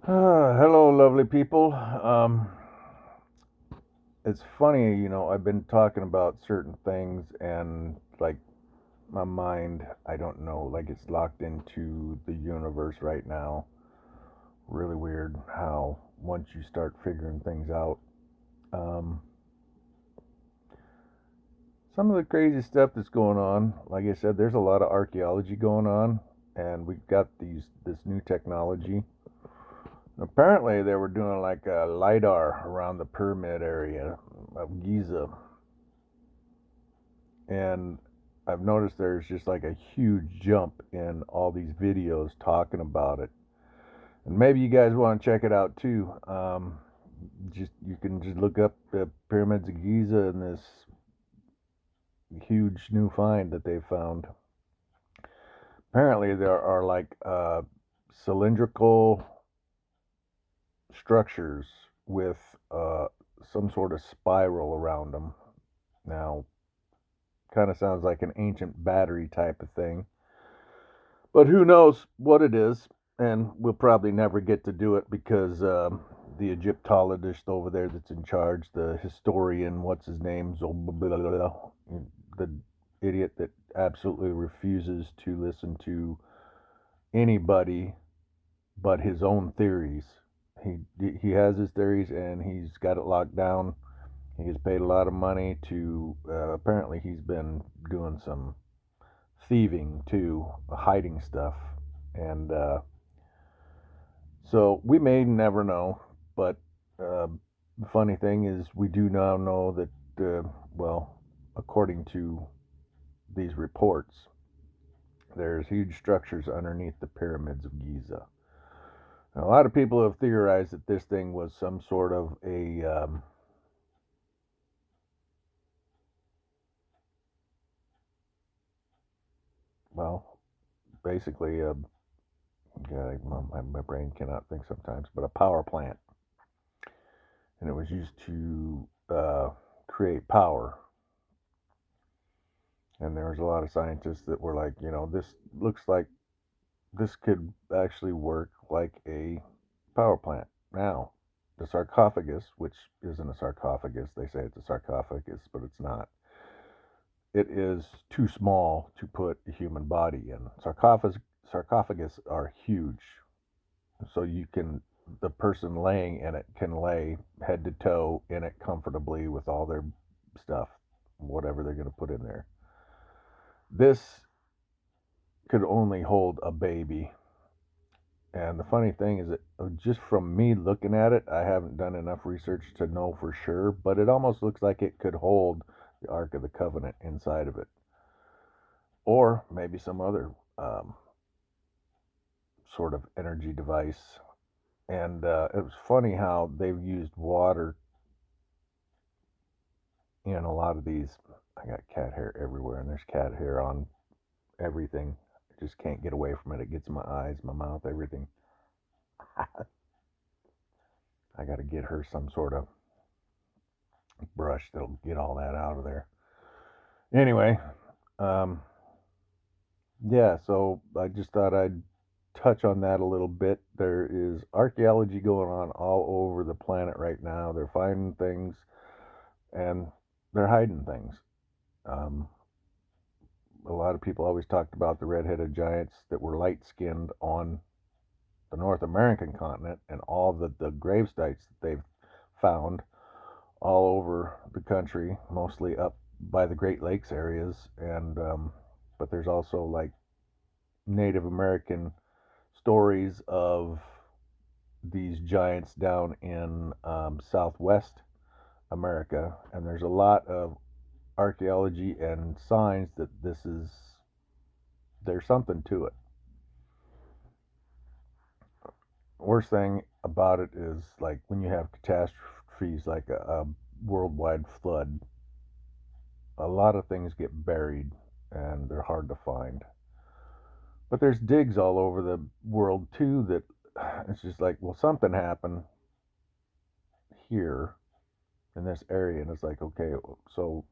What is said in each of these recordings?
Hello, lovely people. It's funny, I've been talking about certain things and like my mind, I don't know, like it's locked into the universe right now. Really weird how once you start figuring things out, um, some of the crazy stuff that's going on, like I said, there's a lot of archaeology going on, and we've got this new technology. Apparently, they were doing like a lidar around the pyramid area of Giza, and I've noticed there's just like a huge jump in all these videos talking about it. And maybe you guys want to check it out too. Just you can just look up the pyramids of Giza and this huge new find that they found. Apparently, there are like cylindrical structures with some sort of spiral around them. Now, kind of sounds like an ancient battery type of thing. But who knows what it is? And we'll probably never get to do it because the Egyptologist over there that's in charge, the historian, what's his name, the idiot that absolutely refuses to listen to anybody but his own theories. He has his theories and he's got it locked down. He gets paid a lot of money to. Apparently, he's been doing some thieving too, hiding stuff, and so we may never know. But the funny thing is, we do now know that, well, according to these reports, there's huge structures underneath the pyramids of Giza. Now, a lot of people have theorized that this thing was some sort of a well, basically, God, my brain cannot think sometimes, but a power plant, and it was used to create power. And there was a lot of scientists that were like, this looks like this could actually work like a power plant. Now, the sarcophagus, which isn't a sarcophagus, they say it's a sarcophagus, but it's not. It is too small to put a human body in. Sarcophagus are huge, so the person laying in it can lay head to toe in it comfortably with all their stuff, whatever they're going to put in there. This could only hold a baby. And the funny thing is that just from me looking at it, I haven't done enough research to know for sure, but it almost looks like it could hold the Ark of the Covenant inside of it. Or maybe some other um, sort of energy device. And it was funny how they've used water in a lot of these. I got cat hair everywhere, and there's cat hair on everything. I just can't get away from it. It gets in my eyes, my mouth, everything. I got to get her some sort of brush that'll get all that out of there. Anyway, um, yeah, so I just thought I'd touch on that a little bit. There is archaeology going on all over the planet right now. They're finding things and they're hiding things. Um, a lot of people always talked about the red-headed giants that were light-skinned on the North American continent, and all the grave sites that they've found all over the country, mostly up by the Great Lakes areas, and but there's also like Native American stories of these giants down in Southwest America, and there's a lot of archaeology and signs that there's something to it. Worst thing about it is like when you have catastrophes like a worldwide flood, a lot of things get buried and they're hard to find. But there's digs all over the world too that it's just like, well, something happened here in this area, and it's like, okay, so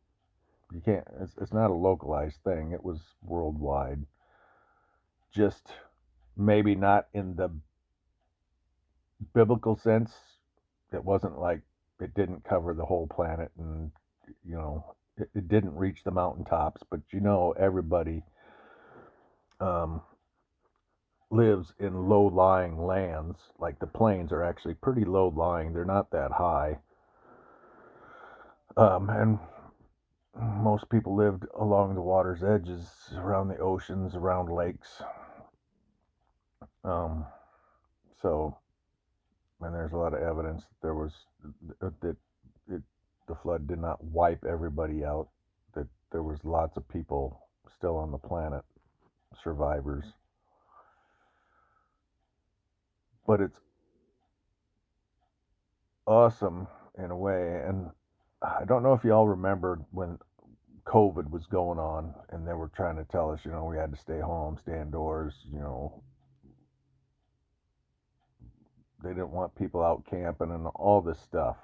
you can't. It's not a localized thing. It was worldwide. Just maybe not in the biblical sense, it wasn't like it didn't cover the whole planet, and it didn't reach the mountaintops. But everybody um, lives in low-lying lands. Like the plains are actually pretty low-lying; they're not that high, and most people lived along the water's edges, around the oceans, around lakes. Um, so, and there's a lot of evidence that that it, the flood did not wipe everybody out. That there was lots of people still on the planet, survivors. But it's awesome in a way, and I don't know if y'all remembered when COVID was going on, and they were trying to tell us, we had to stay home, stay indoors. They didn't want people out camping and all this stuff.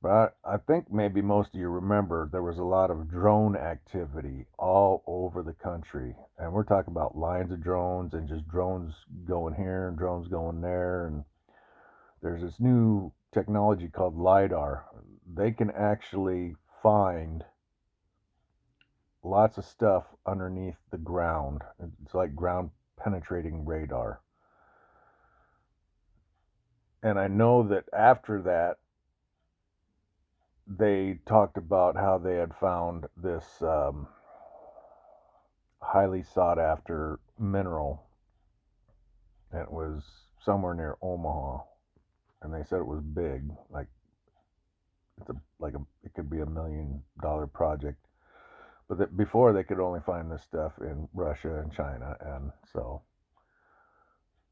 But I think maybe most of you remember there was a lot of drone activity all over the country. And we're talking about lines of drones and just drones going here and drones going there. And there's this new technology called LiDAR. They can actually find lots of stuff underneath the ground. It's like ground penetrating radar. And I know that after that, they talked about how they had found this highly sought after mineral. It was somewhere near Omaha, and they said it was big, like it could be $1 million project. But that before they could only find this stuff in Russia and China, and so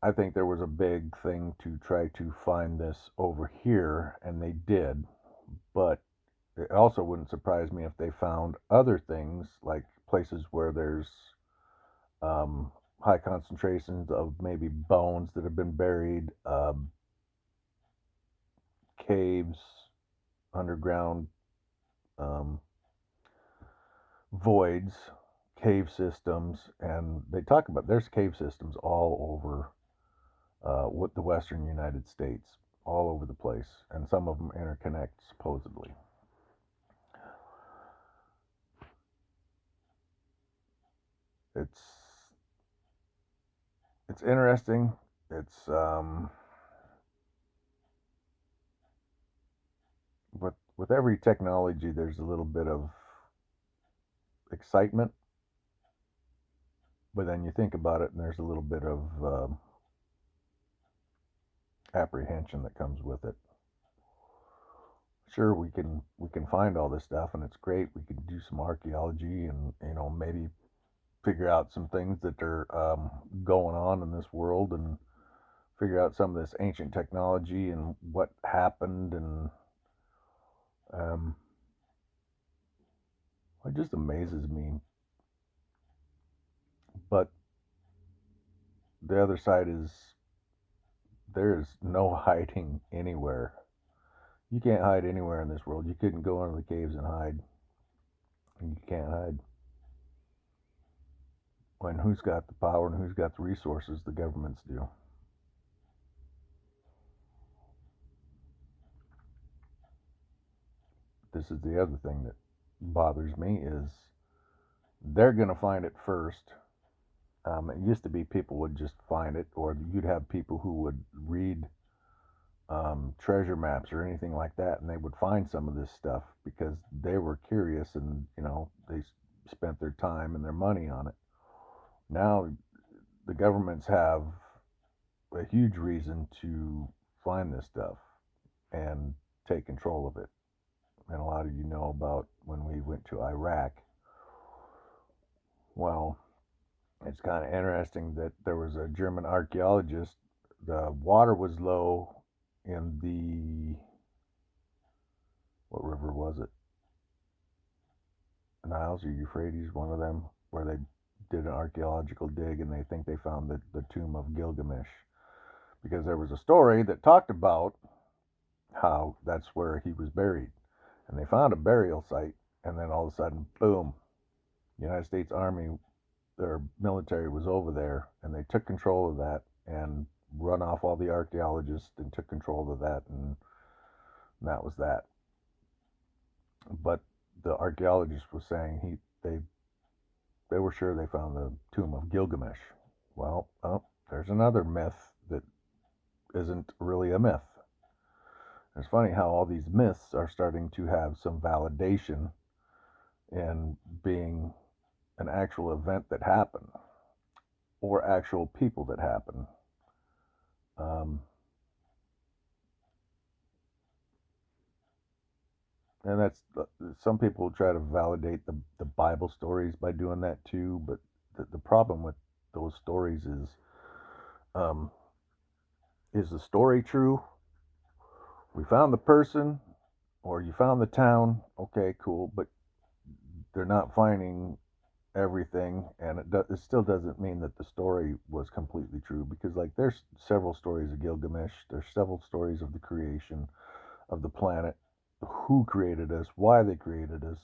I think there was a big thing to try to find this over here, and they did. But it also wouldn't surprise me if they found other things, like places where there's high concentrations of maybe bones that have been buried, caves, underground um, voids, cave systems, and they talk about there's cave systems all over with the western United States, all over the place, and some of them interconnect supposedly. It's it's interesting. It's with every technology, there's a little bit of excitement, but then you think about it, and there's a little bit of apprehension that comes with it. Sure, we can find all this stuff, and it's great. We can do some archaeology, and maybe figure out some things that are going on in this world, and figure out some of this ancient technology and what happened, and um, it just amazes me. But the other side is there is no hiding anywhere. You can't hide anywhere in this world. You couldn't go into the caves and hide. You can't hide. When who's got the power and who's got the resources? The governments do. This is the other thing that bothers me is they're going to find it first. It used to be people would just find it, or you'd have people who would read treasure maps or anything like that, and they would find some of this stuff because they were curious, and they spent their time and their money on it. Now the governments have a huge reason to find this stuff and take control of it. And a lot of you know about when we went to Iraq. Well, it's kind of interesting that there was a German archaeologist. The water was low in the, what river was it? Niles or Euphrates, one of them, where they did an archaeological dig, and they think they found the tomb of Gilgamesh. Because there was a story that talked about how that's where he was buried. And they found a burial site, and then all of a sudden, boom, the United States Army, their military was over there, and they took control of that and run off all the archaeologists and took control of that, and that was that. But the archaeologist was saying they were sure they found the tomb of Gilgamesh. Well, oh, there's another myth that isn't really a myth. It's funny how all these myths are starting to have some validation in being an actual event that happened or actual people that happened. Um, and that's some people try to validate the Bible stories by doing that too. But the problem with those stories um, is the story true? We found the person, or you found the town. Okay, cool, but they're not finding everything, and it still doesn't mean that the story was completely true, because like there's several stories of Gilgamesh, there's several stories of the creation of the planet, who created us, why they created us.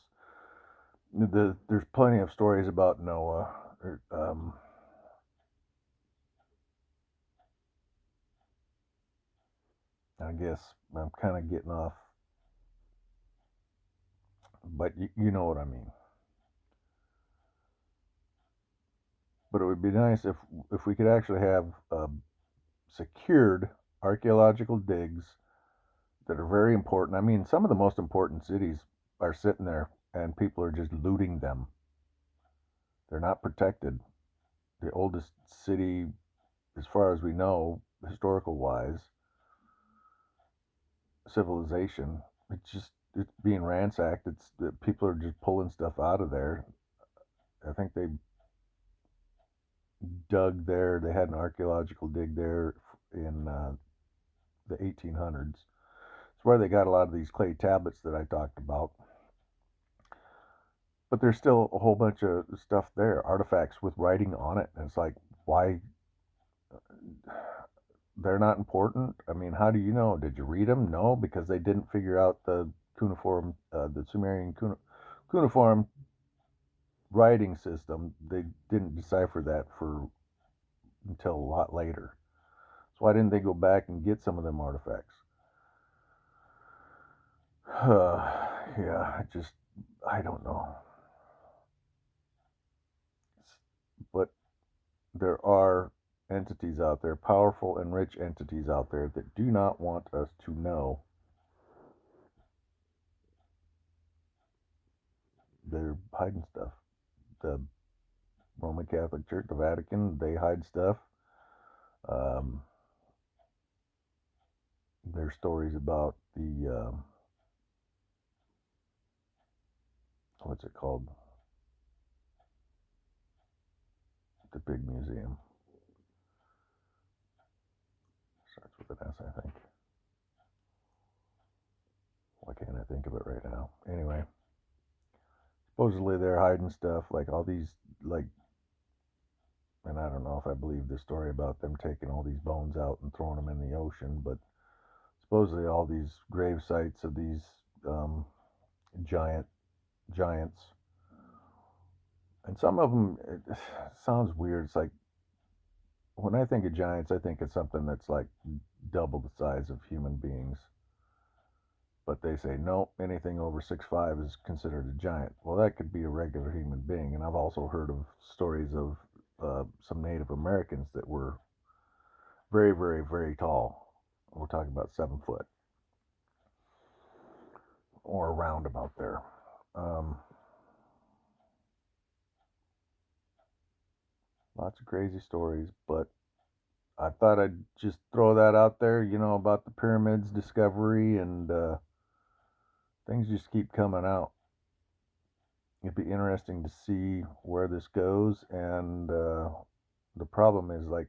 There's plenty of stories about Noah. I guess I'm kind of getting off, but you know what I mean. But it would be nice if we could actually have secured archaeological digs that are very important. I mean, some of the most important cities are sitting there and people are just looting them. They're not protected. The oldest city, as far as we know, historical wise, civilization, it's being ransacked. It's people are just pulling stuff out of there. I think they dug there. They had an archaeological dig there in the 1800s. It's where they got a lot of these clay tablets that I talked about. But there's still a whole bunch of stuff there, artifacts with writing on it, and it's like, why they're not important? I mean, how do you know? Did you read them? No, because they didn't figure out the Sumerian cuneiform writing system. They didn't decipher that for until a lot later. So why didn't they go back and get some of them artifacts? Yeah, I don't know. But there are entities out there, powerful and rich entities out there, that do not want us to know. They're hiding stuff. The Roman Catholic Church, the Vatican, they hide stuff. Um, there's stories about what's it called? The big museum. Starts with an S, I think. Why can't I think of it right now? Anyway, supposedly they're hiding stuff, like all these, like, and I don't know if I believe this story about them taking all these bones out and throwing them in the ocean, but supposedly all these grave sites of these um, giant giants, and some of them, it sounds weird. It's like when I think of giants, I think of something that's like double the size of human beings. But they say no, anything over 6'5" is considered a giant. Well, that could be a regular human being, and I've also heard of stories of some Native Americans that were very, very, very tall. We're talking about 7 foot or around about there. Um, Lots of crazy stories, but I thought I'd just throw that out there, about the pyramids discovery, and things just keep coming out. It'd be interesting to see where this goes, and the problem is, like,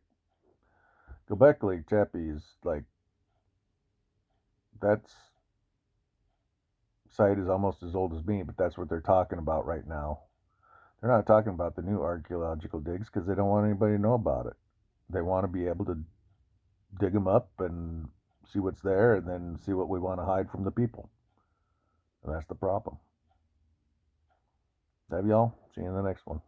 Göbekli Tepe is like, that's site is almost as old as me, but that's what they're talking about right now. They're not talking about the new archaeological digs because they don't want anybody to know about it. They want to be able to dig them up and see what's there, and then see what we want to hide from the people. And that's the problem. Love y'all. See you in the next one.